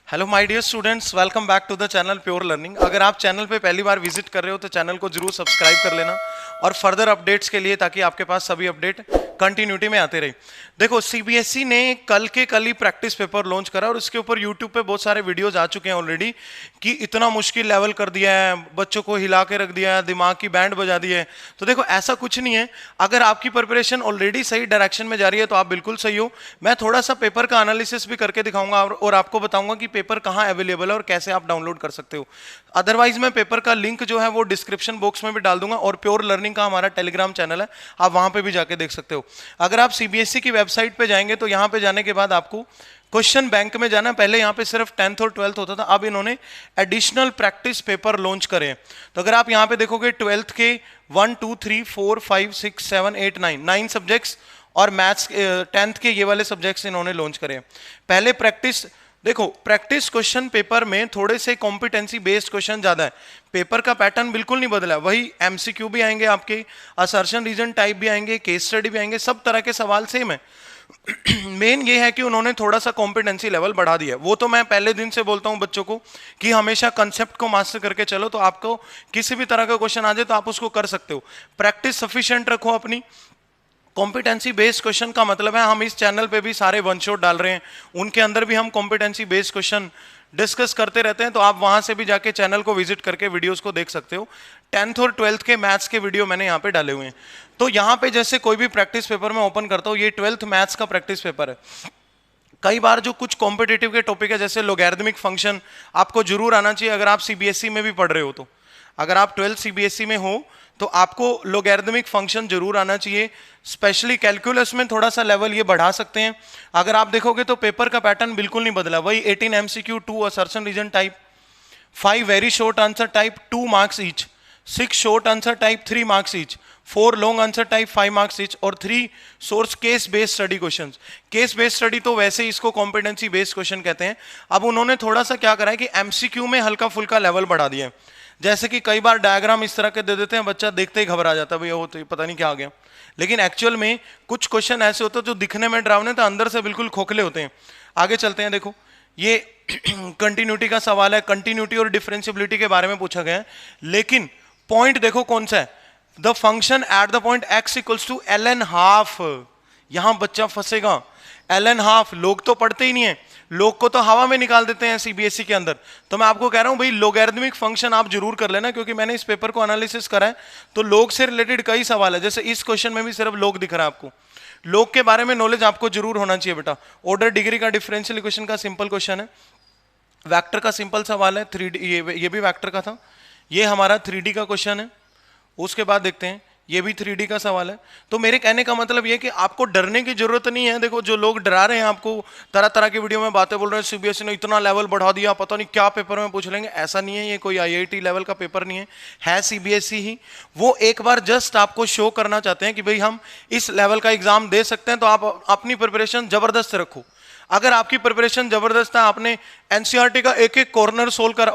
Hello my dear students, welcome back to the channel pure learning. अगर आप channel पे पहली बार विजिट कर रहे हो तो चैनल को जरूर सब्सक्राइब कर लेना और फर्दर अपडेट्स के लिए, ताकि आपके पास सभी अपडेट कंटिन्यूटी में आते रहे। देखो, सीबीएसई ने कल ही प्रैक्टिस पेपर लॉन्च करा और इसके ऊपर यूट्यूब पे बहुत सारे वीडियोस आ चुके हैं ऑलरेडी कि इतना मुश्किल लेवल कर दिया है, बच्चों को हिला के रख दिया है, दिमाग की बैंड बजा दी है। तो देखो, ऐसा कुछ नहीं है। अगर आपकी प्रिपरेशन ऑलरेडी सही डायरेक्शन में जा रही है तो आप बिल्कुल सही हो। मैं थोड़ा सा पेपर का एनालिसिस भी करके दिखाऊंगा और आपको बताऊंगा कि पेपर कहाँ अवेलेबल है और कैसे आप डाउनलोड कर सकते हो। अदरवाइज मैं पेपर का लिंक जो है वो डिस्क्रिप्शन बॉक्स में भी डाल दूंगा और प्योर लर्निंग का हमारा टेलीग्राम चैनल है, आप वहां पे भी जाके देख सकते हो। अगर आप सीबीएसई की वेबसाइट पे जाएंगे तो यहाँ पे जाने के बाद आपको क्वेश्चन बैंक में जाना। पहले यहाँ पे सिर्फ 10th और 12th होता था, अब इन्होंने एडिशनल प्रैक्टिस पेपर लॉन्च करे हैं। तो अगर आप यहाँ पे देखोगे 12th के 1 2 3 4 5 6 7 8 9 सब्जेक्ट्स और मैथ्स 10th के ये वाले सब्जेक्ट्स इन्होंने लॉन्च करे हैं। पहले प्रैक्टिस, देखो प्रैक्टिस क्वेश्चन पेपर में थोड़े से कॉम्पिटेंसी बेस्ड क्वेश्चन ज्यादा है। पेपर का पैटर्न बिल्कुल नहीं बदला, वही एमसीक्यू भी आएंगे आपके, असर्शन रीजन टाइप भी आएंगे, केस स्टडी भी आएंगे, सब तरह के सवाल सेम है। मेन ये है कि उन्होंने थोड़ा सा कॉम्पिटेंसी लेवल बढ़ा दिया है। वो तो मैं पहले दिन से बोलता हूं बच्चों को कि हमेशा कंसेप्ट को मास्टर करके चलो, तो आपको किसी भी तरह का क्वेश्चन आ जाए तो आप उसको कर सकते हो। प्रैक्टिस सफिशिएंट रखो अपनी। कॉम्पिटेंसी बेस्ड क्वेश्चन का मतलब है, हम इस चैनल पे भी सारे वन शॉट डाल रहे हैं, उनके अंदर भी हम कॉम्पिटेंसी बेस्ड क्वेश्चन डिस्कस करते रहते हैं। तो आप वहां से भी जाके चैनल को विजिट करके वीडियोस को देख सकते हो। 10th और 12th के मैथ्स के वीडियो मैंने यहाँ पे डाले हुए हैं। तो यहाँ पे जैसे कोई भी प्रैक्टिस पेपर में ओपन करता हूँ, ये 12th मैथ्स का प्रैक्टिस पेपर है। कई बार जो कुछ कॉम्पिटेटिव के टॉपिक है, जैसे लोगैरिथमिक फंक्शन, आपको जरूर आना चाहिए अगर आप सीबीएसई में भी पढ़ रहे हो। तो अगर आप 12th सीबीएसई में हो तो आपको लोगैरिथमिक फंक्शन जरूर आना चाहिए। स्पेशली कैलकुलस में थोड़ा सा लेवल ये बढ़ा सकते हैं। अगर आप देखोगे तो पेपर का पैटर्न बिल्कुल नहीं बदला, वही 18 MCQ, 2 assertion reason type, 5 very short answer type 2 marks each, 6 short answer type 3 marks each, 4 long answer type 5 marks each और 3 source case based study question. Case based study तो वैसे ही इसको कॉम्पिटेंसी बेस्ड क्वेश्चन कहते हैं। अब उन्होंने थोड़ा सा क्या करा है कि एमसीक्यू में हल्का फुल्का लेवल बढ़ा दिया है। जैसे कि कई बार डायग्राम इस तरह के दे देते हैं, बच्चा देखते ही घबरा जाता है, भैया वो तो पता नहीं क्या आ गया। लेकिन एक्चुअल में कुछ क्वेश्चन ऐसे होते हैं जो दिखने में डरावने तो अंदर से बिल्कुल खोखले होते हैं। आगे चलते हैं। देखो, ये कंटिन्यूटी का सवाल है, कंटिन्यूटी और डिफरेंशियबिलिटी के बारे में पूछा गया है। लेकिन पॉइंट देखो कौन सा है, the function at the point x equals to ln half. यहां बच्चा फंसेगा। ln हाफ लोग तो पढ़ते ही नहीं है, लोग को तो हवा में निकाल देते हैं सीबीएसई के अंदर। तो मैं आपको कह रहा हूं भाई, लोगैरिथमिक फंक्शन आप जरूर कर लेना, क्योंकि मैंने इस पेपर को एनालिसिस करा है तो लोग से रिलेटेड कई सवाल है। जैसे इस क्वेश्चन में भी सिर्फ लोग दिख रहा है आपको, लोग के बारे में नॉलेज आपको जरूर होना चाहिए बेटा। ऑर्डर डिग्री का डिफरेंशियल इक्वेशन का सिंपल क्वेश्चन है, वेक्टर का सिंपल सवाल है, 3D ये भी वेक्टर का था, ये हमारा 3D का क्वेश्चन है। उसके बाद देखते हैं, ये भी 3D का सवाल है। तो मेरे कहने का मतलब ये कि आपको डरने की जरूरत नहीं है। देखो, जो लोग डरा रहे हैं आपको, तरह तरह की वीडियो में बातें बोल रहे हैं, सीबीएसई ने इतना लेवल बढ़ा दिया, पता नहीं क्या पेपर में पूछ लेंगे, ऐसा नहीं है। ये कोई आईआईटी लेवल का पेपर नहीं है सीबीएसई ही। वो एक बार जस्ट आपको शो करना चाहते हैं कि भाई हम इस लेवल का एग्जाम दे सकते हैं। तो आप अपनी प्रिपरेशन जबरदस्त रखो। अगर आपकी प्रिपरेशन जबरदस्त है, आपने एनसीईआरटी का एक एक कॉर्नर सोल्व कर,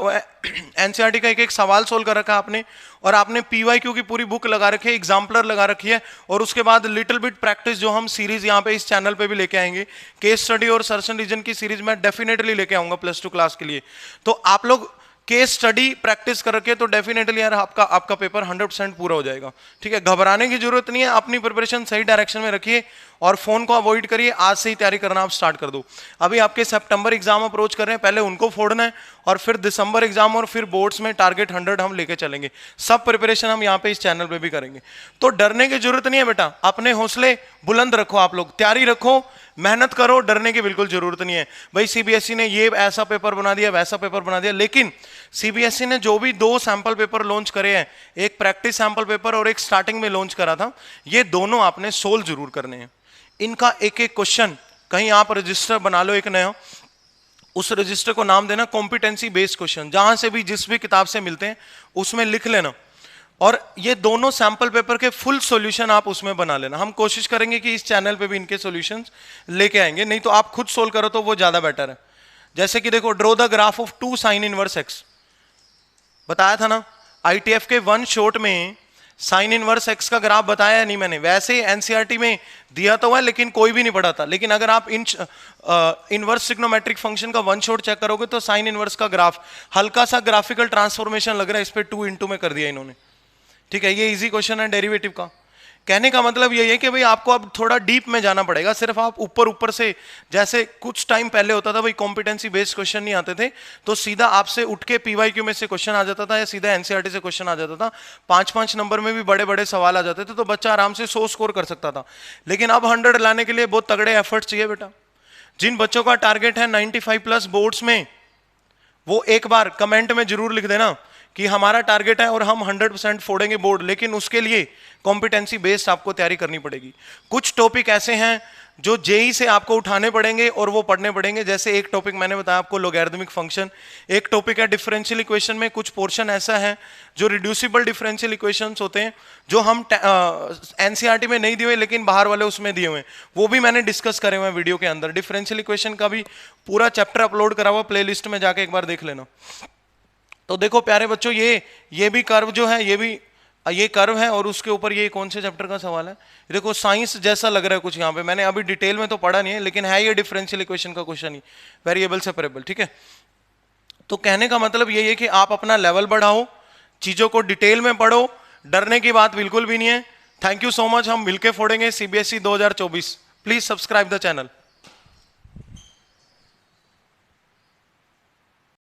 एनसीईआरटी का एक एक सवाल सोल्व कर रखा आपने, और आपने पीवाईक्यू की पूरी बुक लगा रखी है, एग्जाम्पलर लगा रखी है, और उसके बाद लिटिल बिट प्रैक्टिस जो हम सीरीज यहाँ पे इस चैनल पे भी लेके आएंगे, केस स्टडी और सर्शन रीजन की सीरीज मैं डेफिनेटली लेके आऊंगा +2 क्लास के लिए। तो आप लोग केस स्टडी प्रैक्टिस करके तो डेफिनेटली यार आपका पेपर 100% पूरा हो जाएगा। ठीक है, घबराने की जरूरत नहीं है। अपनी प्रिपरेशन सही डायरेक्शन में रखिए और फोन को अवॉइड करिए। आज से ही तैयारी करना आप स्टार्ट कर दो। अभी आपके सितंबर एग्जाम अप्रोच कर रहे हैं, पहले उनको फोड़ना है और फिर दिसंबर एग्जाम और फिर बोर्ड्स में टारगेट 100 हम लेके चलेंगे। सब प्रिपरेशन हम यहाँ पे इस चैनल पे भी करेंगे। तो डरने की जरूरत नहीं है बेटा, अपने हौसले बुलंद रखो, आप लोग तैयारी रखो, मेहनत करो, डरने की बिल्कुल जरूरत नहीं है। भाई सीबीएसई ने ये ऐसा पेपर बना दिया, वैसा पेपर बना दिया, लेकिन सीबीएसई ने जो भी 2 सैंपल पेपर लॉन्च करे हैं, एक प्रैक्टिस सैंपल पेपर और एक स्टार्टिंग में लॉन्च करा था, ये दोनों आपने सोल्व जरूर करने हैं। इनका एक एक क्वेश्चन कहीं आप रजिस्टर बना लो एक नया, उस रजिस्टर को नाम देना कॉम्पिटेंसी बेस्ड क्वेश्चन। जहां से भी जिस भी किताब से मिलते हैं उसमें लिख लेना, और ये दोनों सैंपल पेपर के फुल सॉल्यूशन आप उसमें बना लेना। हम कोशिश करेंगे कि इस चैनल पे भी इनके सॉल्यूशंस लेके आएंगे, नहीं तो आप खुद सोल्व करो तो वो ज्यादा बेटर है। जैसे कि देखो, draw the graph of 2 sin inverse x, बताया था ना आईटीएफ के 1 शॉट में साइन इनवर्स एक्स का ग्राफ बताया नहीं मैंने, वैसे एनसीईआरटी में दिया तो है लेकिन कोई भी नहीं पढ़ा था। लेकिन अगर आप इनवर्स ट्रिग्नोमेट्रिक फंक्शन का वन शॉट चेक करोगे तो साइन इनवर्स का ग्राफ हल्का सा ग्राफिकल ट्रांसफॉर्मेशन लग रहा है, इस पे 2 में कर दिया इन्होंने। ठीक है, ये इजी क्वेश्चन है डेरिवेटिव का। कहने का मतलब ये है कि भाई आपको अब थोड़ा डीप में जाना पड़ेगा, सिर्फ आप ऊपर ऊपर से, जैसे कुछ टाइम पहले होता था भाई कॉम्पिटेंसी बेस्ड क्वेश्चन नहीं आते थे तो सीधा आपसे उठ के पीवाईक्यू में से क्वेश्चन आ जाता था या सीधा एनसीईआरटी से क्वेश्चन आ जाता था। 5-5 नंबर में भी बड़े बड़े सवाल आ जाते थे तो बच्चा आराम से 100 स्कोर कर सकता था। लेकिन अब 100 लाने के लिए बहुत तगड़े एफर्ट्स चाहिए बेटा। जिन बच्चों का टारगेट है 95+ बोर्ड्स में, वो एक बार कमेंट में जरूर लिख देना कि हमारा टारगेट है और हम 100% फोड़ेंगे बोर्ड, लेकिन उसके लिए कॉम्पिटेंसी बेस्ड आपको तैयारी करनी पड़ेगी। कुछ टॉपिक ऐसे हैं जो जेई से आपको उठाने पड़ेंगे और वो पढ़ने पड़ेंगे। जैसे एक टॉपिक मैंने बताया आपको लॉगरिथमिक फंक्शन, एक टॉपिक है डिफरेंशियल इक्वेशन में कुछ पोर्शन ऐसा है जो रिड्यूसिबल डिफरेंशियल इक्वेशंस होते हैं जो हम एनसीईआरटी में नहीं दिए हुए लेकिन बाहर वाले उसमें दिए हुए हैं, वो भी मैंने डिस्कस करे हुए हैं वीडियो के अंदर। डिफरेंशियल इक्वेशन का भी पूरा चैप्टर अपलोड करा हुआ प्लेलिस्ट में, जाके एक बार देख लेना। तो देखो प्यारे बच्चों, ये भी कर्व जो है, ये कर्व है और उसके ऊपर ये कौन से चैप्टर का सवाल है, देखो साइंस जैसा लग रहा है कुछ यहाँ पे, मैंने अभी डिटेल में तो पढ़ा नहीं है लेकिन है ये डिफरेंशियल इक्वेशन का क्वेश्चन ही, वेरिएबल सेपरेबल। ठीक है, तो कहने का मतलब ये है कि आप अपना लेवल बढ़ाओ, चीजों को डिटेल में पढ़ो, डरने की बात बिल्कुल भी नहीं है। थैंक यू सो मच, हम मिलके फोड़ेंगे CBSE 2024। Please subscribe the channel.